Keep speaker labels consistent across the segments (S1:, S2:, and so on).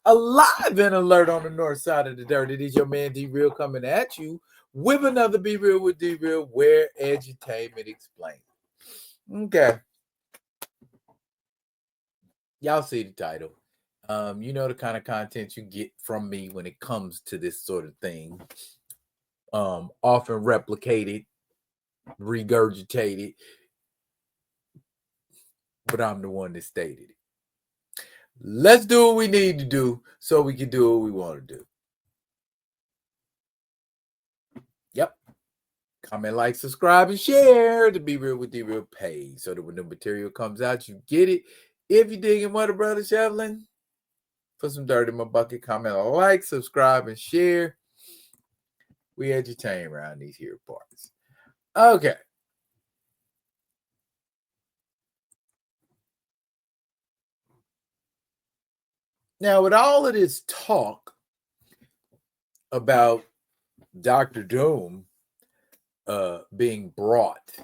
S1: Alive and alert on the north side of the dirt. It is your man D-Real coming at you with another Be Real with D-Real, where Edutainment explains. Okay. Y'all see the title. You know the kind of content you get from me when it comes to this sort of thing. Often replicated, regurgitated, but I'm the one that stated it. Let's do what we need to do so we can do what we want to do. Yep. Comment, like, subscribe, and share the Be Real with D-Real page so that when the material comes out, you get it. If you're digging Mother Brother Shoveling, put some dirt in my bucket, comment, like, subscribe, and share. We entertain around these here parts. Okay. Now, with all of this talk about Dr. Doom being brought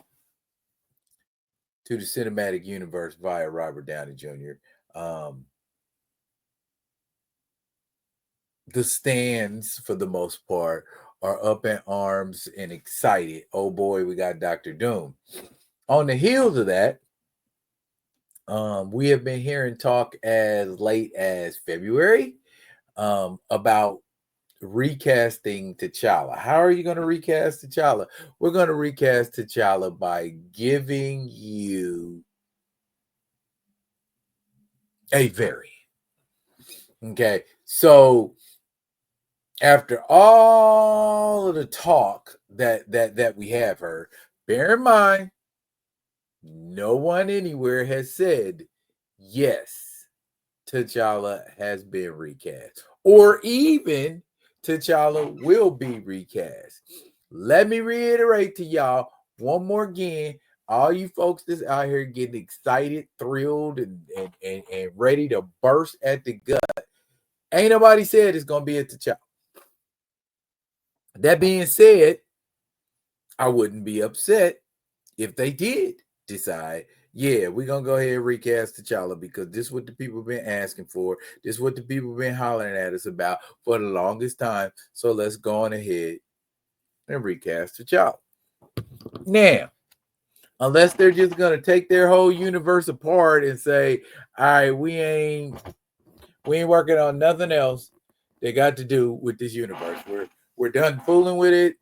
S1: to the cinematic universe via Robert Downey Jr., the stands, for the most part, are up in arms and excited. Oh boy, we got Dr. Doom. On the heels of that, we have been hearing talk as late as February about recasting T'Challa. How are you going to recast T'Challa? We're going to recast T'Challa by giving you a variant. Okay, so after all of the talk that we have heard, bear in mind, no one anywhere has said yes, T'Challa has been recast, or even T'Challa will be recast. Let me reiterate to y'all one more again. All you folks that's out here getting excited, thrilled, and ready to burst at the gut, ain't nobody said it's going to be a T'Challa. That being said, I wouldn't be upset if they did decide, yeah, we're going to go ahead and recast T'Challa because this is what the people have been asking for. This is what the people have been hollering at us about for the longest time. So let's go on ahead and recast T'Challa. Now, unless they're just going to take their whole universe apart and say, all right, we ain't working on nothing else they got to do with this universe. We're done fooling with it.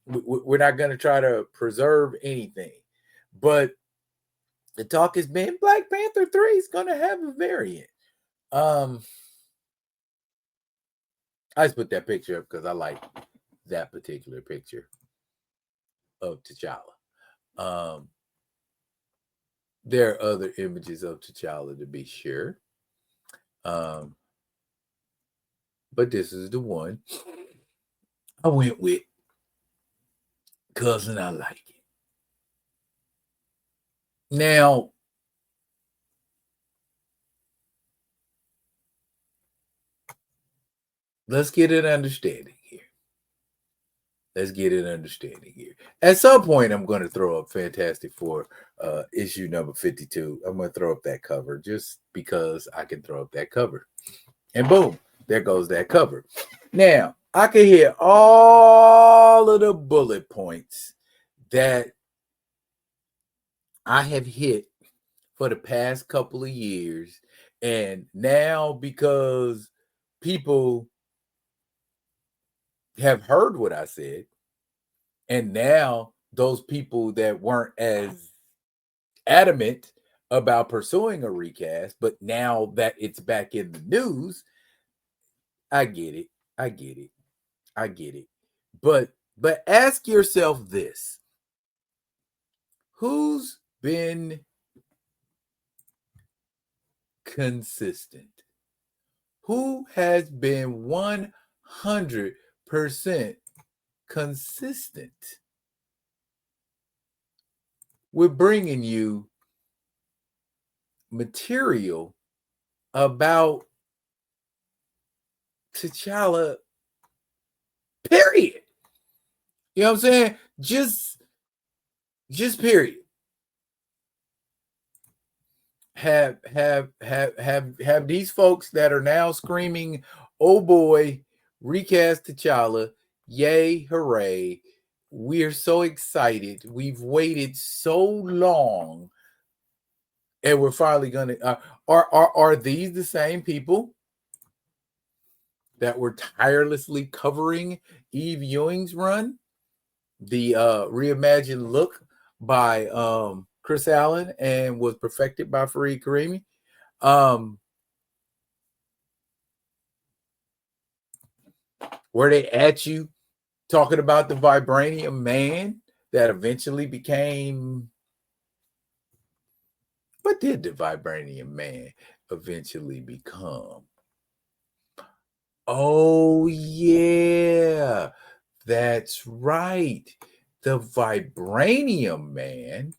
S1: We're not going to try to preserve anything. But the talk has been Black Panther 3 is going to have a variant. I just put that picture up because I like that particular picture of T'Challa. There are other images of T'Challa to be sure. But this is the one I went with because I like it. Now, let's get an understanding here. At some point, I'm going to throw up Fantastic Four issue number 52. I'm going to throw up that cover just because I can throw up that cover. And boom, there goes that cover. Now, I can hear all of the bullet points that I have hit for the past couple of years. And now, because people have heard what I said, and now those people that weren't as adamant about pursuing a recast, but now that it's back in the news, I get it. But ask yourself this. Who's been consistent? Who has been 100% consistent with bringing you material about T'Challa, period? You know what I'm saying? Just period. have these folks that are now screaming, "Oh boy, recast T'Challa! Yay, hooray! We're so excited. We've waited so long, and we're finally gonna." Are these the same people that were tirelessly covering Eve Ewing's run, the reimagined look by Chris Allen and was perfected by Fareed Karimi? Were they at you talking about the Vibranium Man that eventually became? What did the Vibranium Man eventually become? Oh, yeah, that's right. The Vibranium Man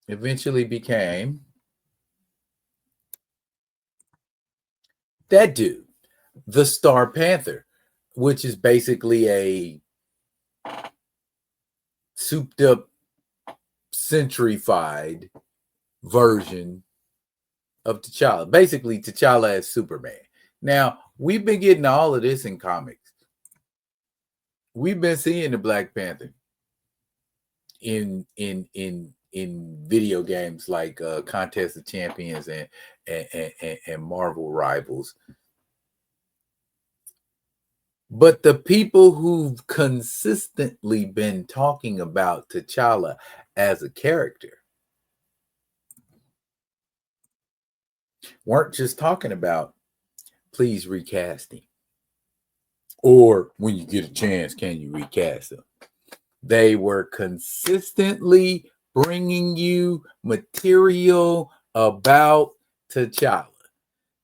S1: eventually became that dude, the Star Panther, which is basically a souped up, centrified version of T'Challa. Basically, T'Challa as Superman. Now, we've been getting all of this in comics. We've been seeing the Black Panther in video games like Contest of Champions and Marvel Rivals. But the people who've consistently been talking about T'Challa as a character weren't just talking about, please recast him, or when you get a chance, can you recast him? They were consistently bringing you material about T'Challa,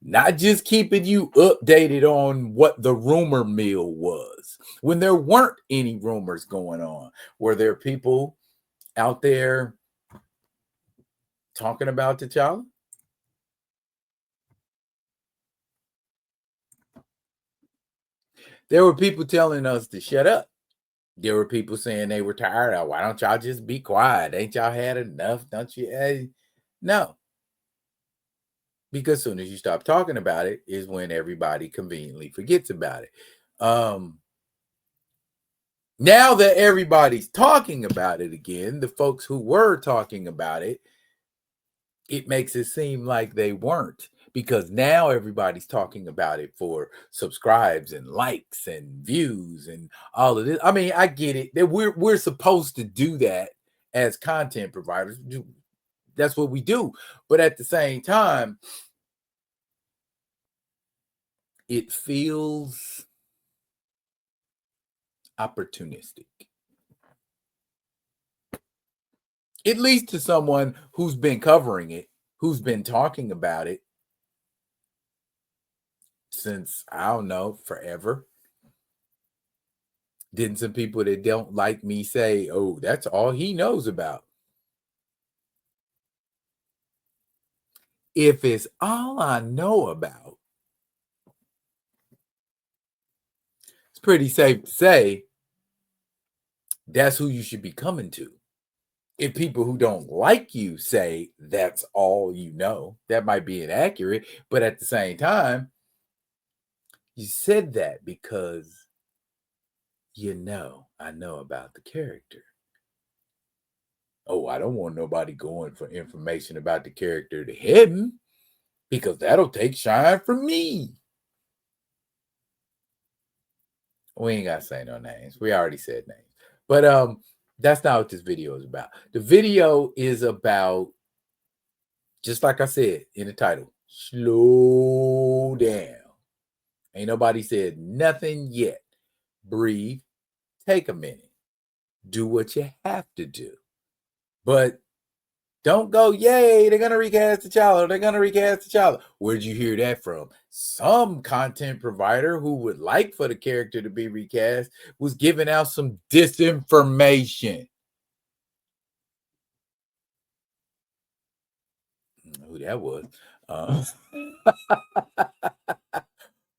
S1: not just keeping you updated on what the rumor mill was when there weren't any rumors going on. Were there people out there talking about T'Challa? There were people telling us to shut up. There were people saying they were tired of, why don't y'all just be quiet? Ain't y'all had enough? Don't you? No. Because as soon as you stop talking about it is when everybody conveniently forgets about it. Now that everybody's talking about it again, the folks who were talking about it, it makes it seem like they weren't, because now everybody's talking about it for subscribes and likes and views and all of this. I mean, I get it that we're supposed to do that as content providers. That's what we do. But at the same time, it feels opportunistic, at least to someone who's been covering it, who's been talking about it since, I don't know, forever. Didn't some people that don't like me say, oh, that's all he knows about? If it's all I know about, it's pretty safe to say that's who you should be coming to. If people who don't like you say that's all you know, that might be inaccurate. But at the same time, you said that because I know about the character. Oh, I don't want nobody going for information about the character to him, because that'll take shine from me. We ain't got to say no names. We already said names. But that's not what this video is about. The video is about, just like I said in the title, slow down. Ain't nobody said nothing yet. Breathe. Take a minute. Do what you have to do. But don't go, yay, they're going to recast T'Challa. They're going to recast T'Challa. Where'd you hear that from? Some content provider who would like for the character to be recast was giving out some disinformation. Who that was.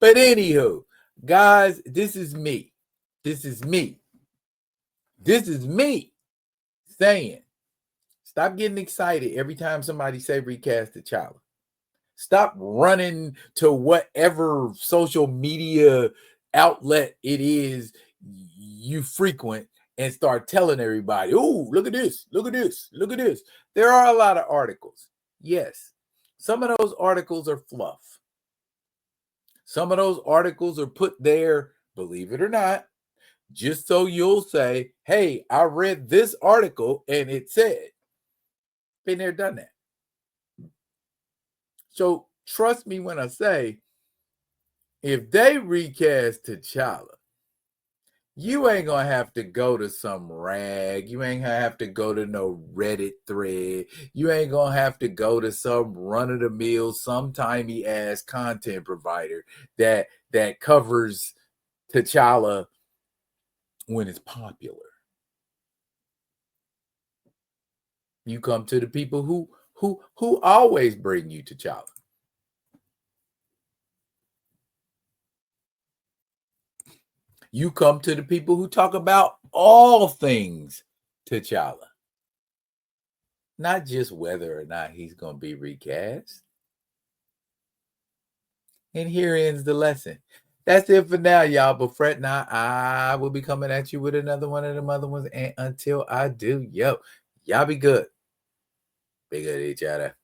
S1: But anywho, guys, this is me. This is me saying Stop getting excited every time somebody say Recasttchalla. Stop running to whatever social media outlet it is you frequent and start telling everybody, oh, look at this, look at this, look at this. There are a lot of articles. Yes. Some of those articles are fluff. Some of those articles are put there, believe it or not, just so you'll say, hey, I read this article and it said. Been there, done that. So trust me when I say, if they recast T'Challa, you ain't gonna have to go to some rag. You ain't gonna have to go to no Reddit thread. You ain't gonna have to go to some run-of-the-mill, sometimey ass content provider that covers T'Challa when it's popular. You come to the people who always bring you T'Challa. You come to the people who talk about all things T'Challa, not just whether or not he's going to be recast. And here ends the lesson. That's it for now, y'all. But fret not, I will be coming at you with another one of them other ones. And until I do, y'all be good. Be good to each other.